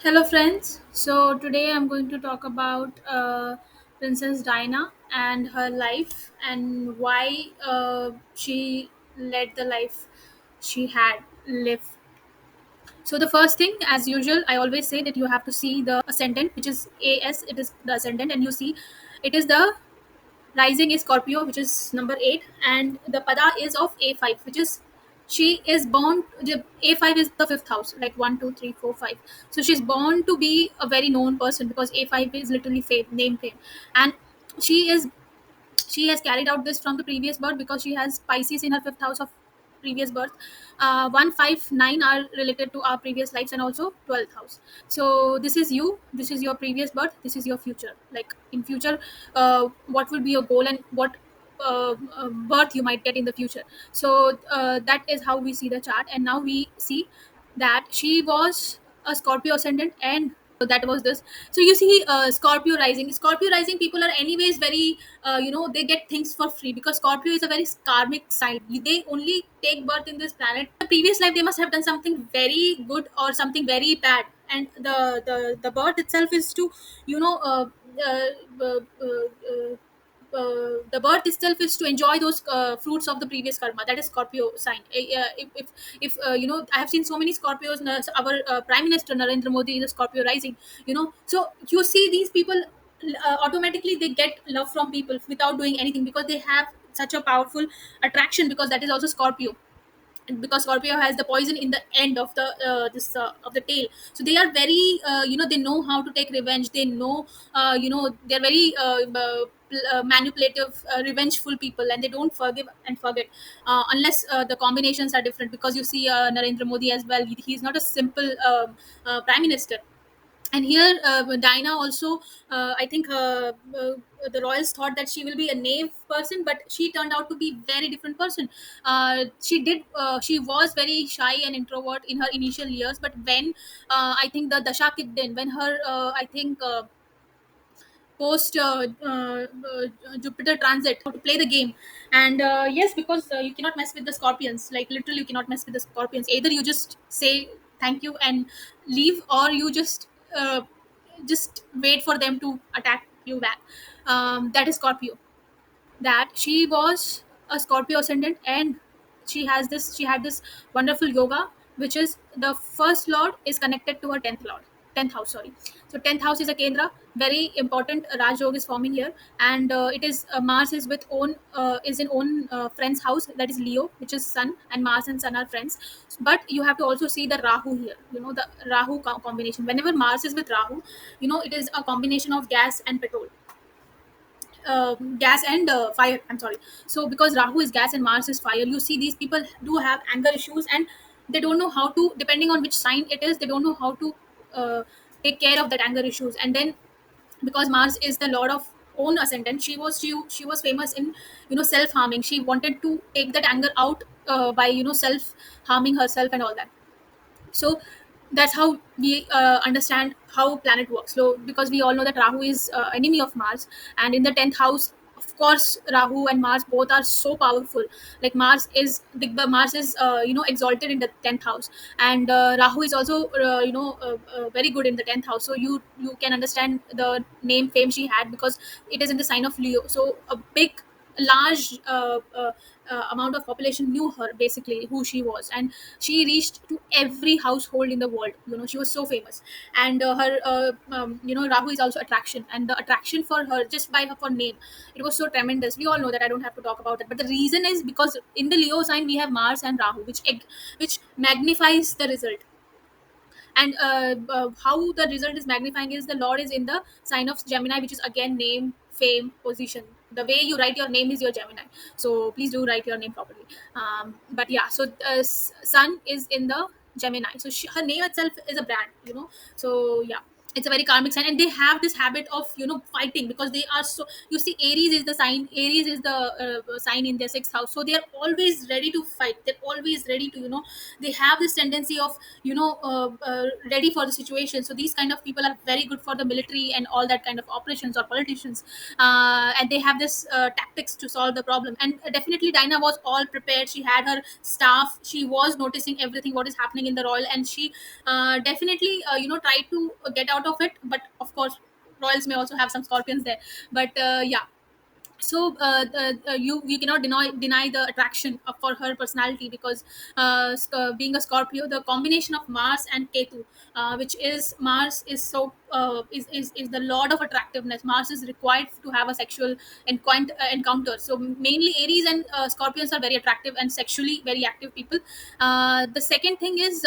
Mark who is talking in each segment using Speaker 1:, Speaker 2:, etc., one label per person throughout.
Speaker 1: Hello, friends. So, today I'm going to talk about Princess Diana and her life and why she led the life she had lived. So, the first thing, as usual, I always say that you have to see the ascendant, which is AS, it is the ascendant, and you see it is the rising is Scorpio, which is number 8, and the Pada is of A5, which is she is born. The A5 is the fifth house, like 1, 2, 3, 4, 5. So she's born to be a very known person because A5 is literally fame, name fame, and she is she has carried out this from the previous birth because she has Pisces in her fifth house of previous birth. 1, 5, 9 are related to our previous lives and also 12th house. So this is you. This is your previous birth. This is your future. Like in future, what will be your goal and what birth you might get in the future. So that is how we see the chart. And now we see that she was a Scorpio ascendant and that was this. So you see, Scorpio rising people are anyways very they get things for free because Scorpio is a very karmic sign. They only take birth in this planet. The previous life they must have done something very good or something very bad, and the birth itself is to you know uh, uh, uh, uh, the birth itself is to enjoy those fruits of the previous karma. That is Scorpio sign. If I have seen so many Scorpios. Our Prime Minister Narendra Modi is a Scorpio rising. So you see these people, automatically they get love from people without doing anything because they have such a powerful attraction, because that is also Scorpio. And because Scorpio has the poison in the end of the this of the tail, so they are very they know how to take revenge. They know they're very manipulative, revengeful people, and they don't forgive and forget unless the combinations are different. Because you see Narendra Modi as well, he's not a simple prime minister. And here Diana also, I think the royals thought that she will be a knave person, but she turned out to be very different person. She was very shy and introvert in her initial years, but when I think the dasha kicked in, when her I think post Jupiter transit to play the game. And yes, because you cannot mess with the scorpions. Like literally, you cannot mess with the scorpions. Either you just say thank you and leave, or you just wait for them to attack you back. That is Scorpio. That she was a Scorpio ascendant, and she had this wonderful yoga, which is the first lord is connected to her 10th house, sorry. So 10th house is a Kendra, very important. Raj Yoga is forming here, and it is Mars is with own is in own friend's house, that is Leo, which is Sun, and Mars and Sun are friends. But you have to also see the Rahu here. The Rahu combination. Whenever Mars is with Rahu, it is a combination of gas and petrol, gas and fire, I'm sorry. So because Rahu is gas and Mars is fire, you see these people do have anger issues, and they don't know how to, depending on which sign it is, they don't know how to uh, take care of that anger issues. And then because Mars is the lord of own ascendant, she was famous in self harming. She wanted to take that anger out by self harming herself and all that. So that's how we understand how planet works. So because we all know that Rahu is enemy of Mars, and in the 10th house, of course, Rahu and Mars both are so powerful. Like Mars is exalted in the 10th house, and Rahu is also very good in the 10th house. So you can understand the name fame she had, because it is in the sign of Leo. So a big large amount of population knew her, basically who she was, and she reached to every household in the world. She was so famous. And her Rahu is also attraction, and the attraction for her, just by her for name, it was so tremendous. We all know that, I don't have to talk about it, but the reason is because in the Leo sign we have Mars and Rahu, which magnifies the result. And how the result is magnifying is the Lord is in the sign of Gemini, which is again name, fame, position. The way you write your name is your Gemini, so please do write your name properly. But yeah, so Sun is in the Gemini, so her name itself is a brand. So yeah. it's a very karmic sign, and they have this habit of fighting, because they are so, you see, Aries is the sign, Aries is the sign in their sixth house, so they are always ready to fight, they're always ready to, they have this tendency of, ready for the situation. So these kind of people are very good for the military and all that kind of operations, or politicians, and they have this tactics to solve the problem. And definitely Dinah was all prepared, she had her staff, she was noticing everything what is happening in the royal, and she definitely tried to get out of it. But of course royals may also have some scorpions there. But yeah, so you cannot deny the attraction for her personality, because being a Scorpio, the combination of Mars and Ketu, which is Mars is so is the lord of attractiveness. Mars is required to have a sexual encounter. So mainly Aries and Scorpions are very attractive and sexually very active people. The second thing is,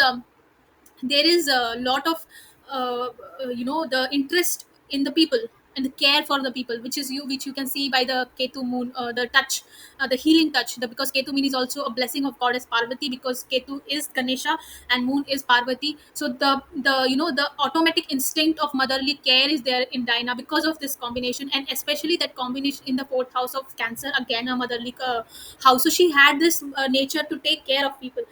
Speaker 1: there is a lot of the interest in the people and the care for the people, which you can see by the Ketu moon, the touch, the healing touch, because Ketu moon is also a blessing of goddess Parvati, because Ketu is Ganesha and moon is Parvati. So the automatic instinct of motherly care is there in Dinah because of this combination, and especially that combination in the fourth house of Cancer, again a motherly house. So she had this nature to take care of people,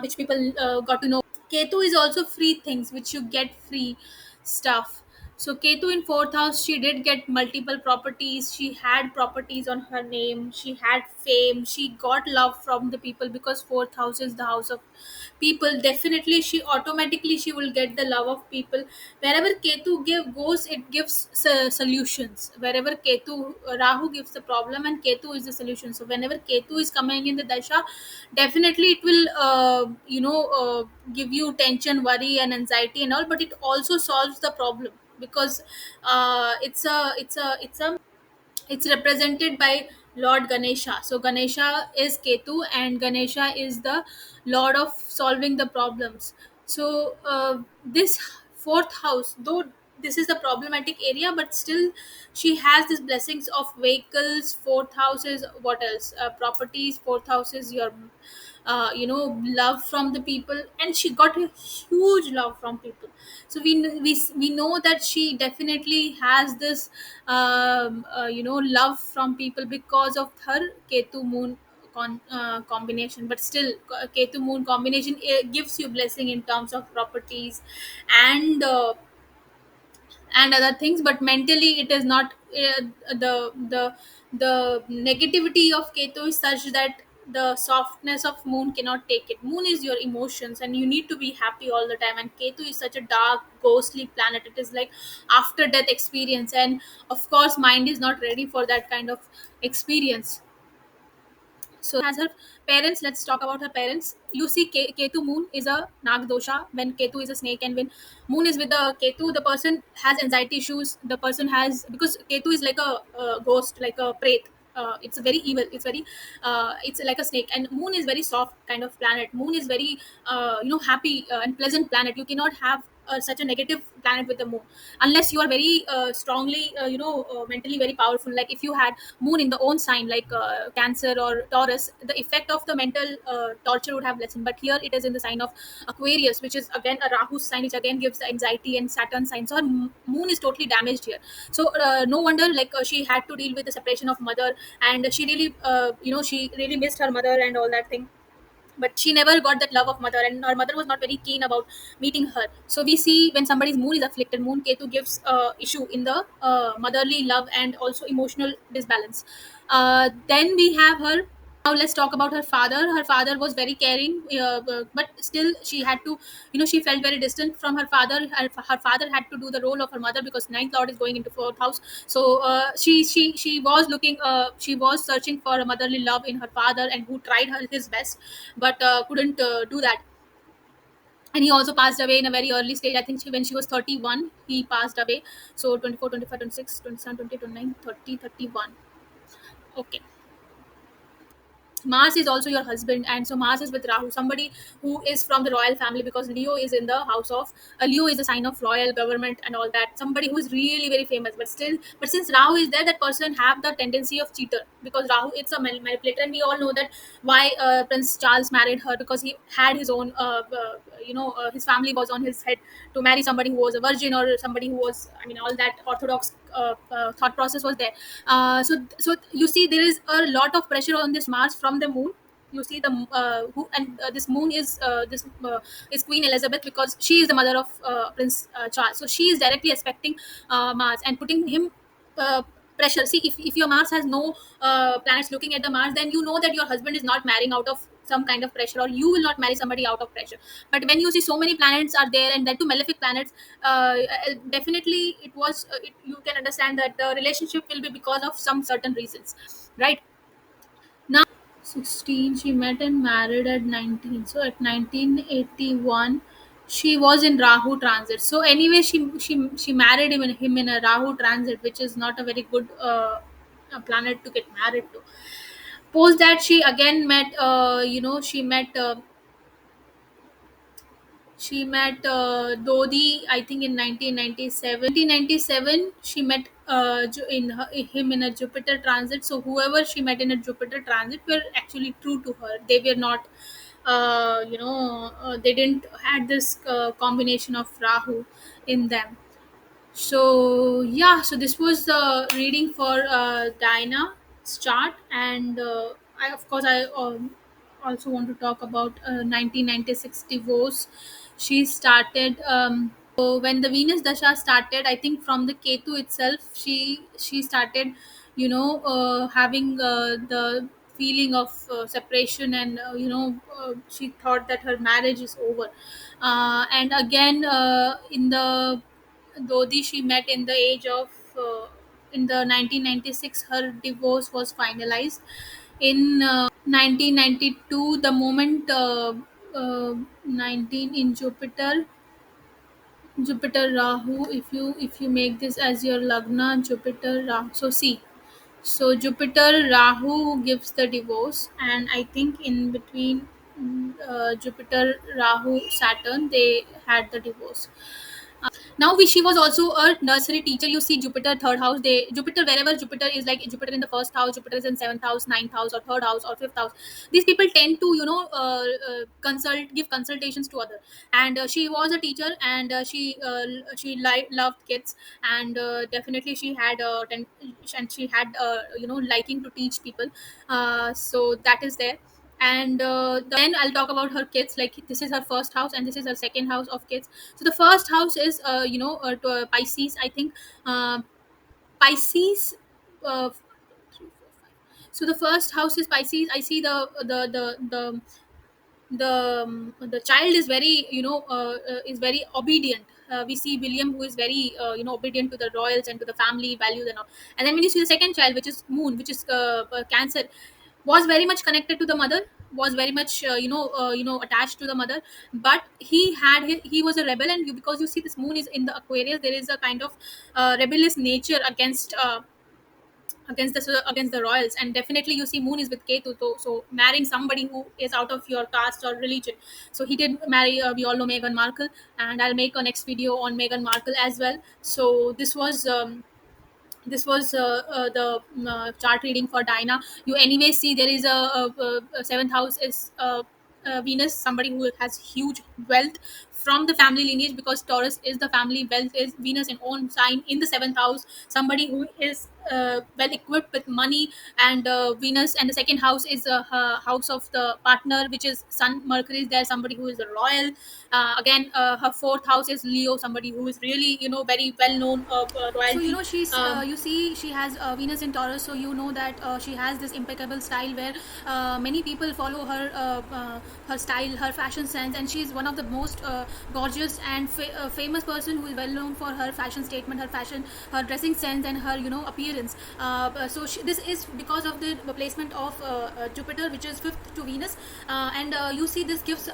Speaker 1: which people got to know. Ketu is also free things, which you get free stuff. So Ketu in fourth house, she did get multiple properties. She had properties on her name. She had fame. She got love from the people, because fourth house is the house of people. Definitely, she will get the love of people. Wherever Ketu goes, it gives solutions. Wherever Ketu, Rahu gives the problem, and Ketu is the solution. So whenever Ketu is coming in the dasha, definitely it will give you tension, worry and anxiety and all, but it also solves the problem, because it's represented by Lord Ganesha. So Ganesha is Ketu, and Ganesha is the lord of solving the problems. So this fourth house, though this is the problematic area, but still she has these blessings of vehicles. Fourth house is what else? Properties. Fourth house is your love from the people, and she got a huge love from people. So we know that she definitely has this love from people because of her Ketu moon combination. But still, Ketu moon combination gives you blessing in terms of properties and other things, but mentally it is not. The negativity of Ketu is such that the softness of moon cannot take it. Moon is your emotions, and you need to be happy all the time, and Ketu is such a dark ghostly planet. It is like after death experience, and of course mind is not ready for that kind of experience. So has her parents. Let's talk about her parents. You see, Ketu moon is a Nag dosha, when Ketu is a snake, and when moon is with the Ketu, the person has anxiety issues. The person has, because Ketu is like a ghost, like a prait. It's very evil. It's very, it's like a snake, and moon is very soft kind of planet. Moon is very, happy and pleasant planet. You cannot have such a negative planet with the moon, unless you are very strongly mentally very powerful. Like if you had moon in the own sign, like Cancer or Taurus, the effect of the mental torture would have lessened. But here it is in the sign of Aquarius, which is again a Rahu sign, which again gives the anxiety, and Saturn sign. So her moon is totally damaged here. So no wonder, like she had to deal with the separation of mother, and she really she really missed her mother and all that thing. But she never got that love of mother, and her mother was not very keen about meeting her. So we see, when somebody's moon is afflicted, moon Ketu gives issue in the motherly love and also emotional disbalance. Then we have her. Now let's talk about her father. Her father was very caring, but still she had to, she felt very distant from her father. Her father had to do the role of her mother, because ninth lord is going into fourth house. So she was looking, she was searching for a motherly love in her father, and who tried his best, but couldn't do that. And he also passed away in a very early stage. I think when she was 31 he passed away. So 24, 25, 26, 27, 28, 29, 30, 31. Okay. Mars is also your husband, and so Mars is with Rahu, somebody who is from the royal family, because Leo is in the house of Leo is a sign of royal government and all that. Somebody who is really very famous, but still, but since Rahu is there, that person have the tendency of cheater, because Rahu it's a manipulator, and we all know that why Prince Charles married her, because he had his own his family was on his head to marry somebody who was a virgin, or somebody who was, I mean, all that orthodox thought process was there. So you see there is a lot of pressure on this Mars from the moon. You see the who and this moon is Queen Elizabeth, because she is the mother of Prince Charles, so she is directly aspecting Mars and putting him uh, pressure. See, if your Mars has no planets looking at the Mars, then you know that your husband is not marrying out of some kind of pressure, or you will not marry somebody out of pressure. But when you see so many planets are there, and that two malefic planets, definitely you can understand that the relationship will be because of some certain reasons, right? Now 16, she met and married at 19, so at 1981 she was in Rahu transit. So anyway, she married him in a Rahu transit, which is not a very good planet to get married to. Post that, she again met she met Dodi, I think, in 1997. 1997, she met him in a Jupiter transit. So whoever she met in a Jupiter transit were actually true to her. They were not, they didn't had this combination of Rahu in them. So yeah, so this was the reading for Dinah's chart, and I of course I also want to talk about 1996 divorce. She started so when the Venus Dasha started. I think from the Ketu itself, she started, having the feeling of separation, and she thought that her marriage is over. And again, in the Dodi, she met in the age of in the 1996. Her divorce was finalized in 1992. The moment 19 in Jupiter Rahu. If you make this as your Lagna, Jupiter Rahu. So see, so Jupiter Rahu gives the divorce, and I think in between Jupiter Rahu Saturn, they had the divorce. Now she was also a nursery teacher. You see Jupiter third house, they Jupiter, wherever Jupiter is, like Jupiter in the first house, Jupiter is in seventh house, ninth house, or third house, or fifth house. These people tend to give consultations to other. And she was a teacher, and she loved kids, and definitely she had and she had liking to teach people. So that is there. And then I'll talk about her kids. Like, this is her first house, and this is her second house of kids. So the first house is Pisces, I think. uh, Pisces. Uh, so the first house is Pisces. I see the child is very, is very obedient. We see William, who is very obedient to the royals and to the family values and all. And then when you see the second child, which is Moon, which is Cancer, was very much connected to the mother, was very much attached to the mother. But he was a rebel, and because you see this Moon is in the Aquarius, there is a kind of rebellious nature against the royals. And definitely you see Moon is with Ketu, so marrying somebody who is out of your caste or religion. So he did marry, we all know, Meghan Markle, and I'll make a next video on Meghan Markle as well. So this was the chart reading for Dinah. You anyway see there is a seventh house is Venus, somebody who has huge wealth from the family lineage, because Taurus is the family wealth, is Venus in own sign in the seventh house. Somebody who is well equipped with money, and Venus, and the second house is her house of the partner, which is Sun. Mercury is there, somebody who is a royal. Again, her fourth house is Leo, somebody who is really, very well known of royalty. So she's you see she has Venus in Taurus, so you know that she has this impeccable style, where many people follow her style, her fashion sense, and she's one of the most gorgeous and famous person who is well known for her fashion statement, her fashion, her dressing sense, and her appearance. This is because of the placement of Jupiter, which is fifth to Venus, and you see this gives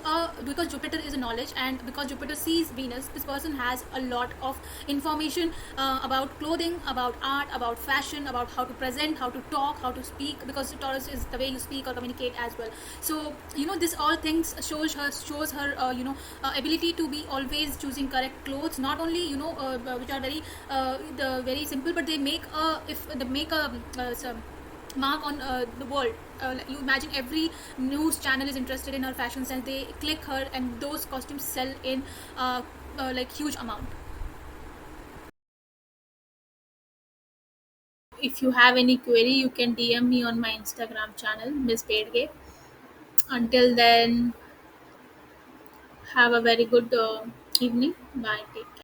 Speaker 1: because Jupiter is a knowledge, and because Jupiter sees Venus, this person has a lot of information about clothing, about art, about fashion, about how to present, how to talk, how to speak, because Taurus is the way you speak or communicate as well. So this all things shows her ability to be always choosing correct clothes, not only which are very simple, but they make a if they make a some mark on the world. Like you imagine every news channel is interested in her fashion sense, they click her, and those costumes sell in like huge amount. If you have any query, you can DM me on my Instagram channel, Miss Paidgay. Until then, have a very good evening. Bye. Take care.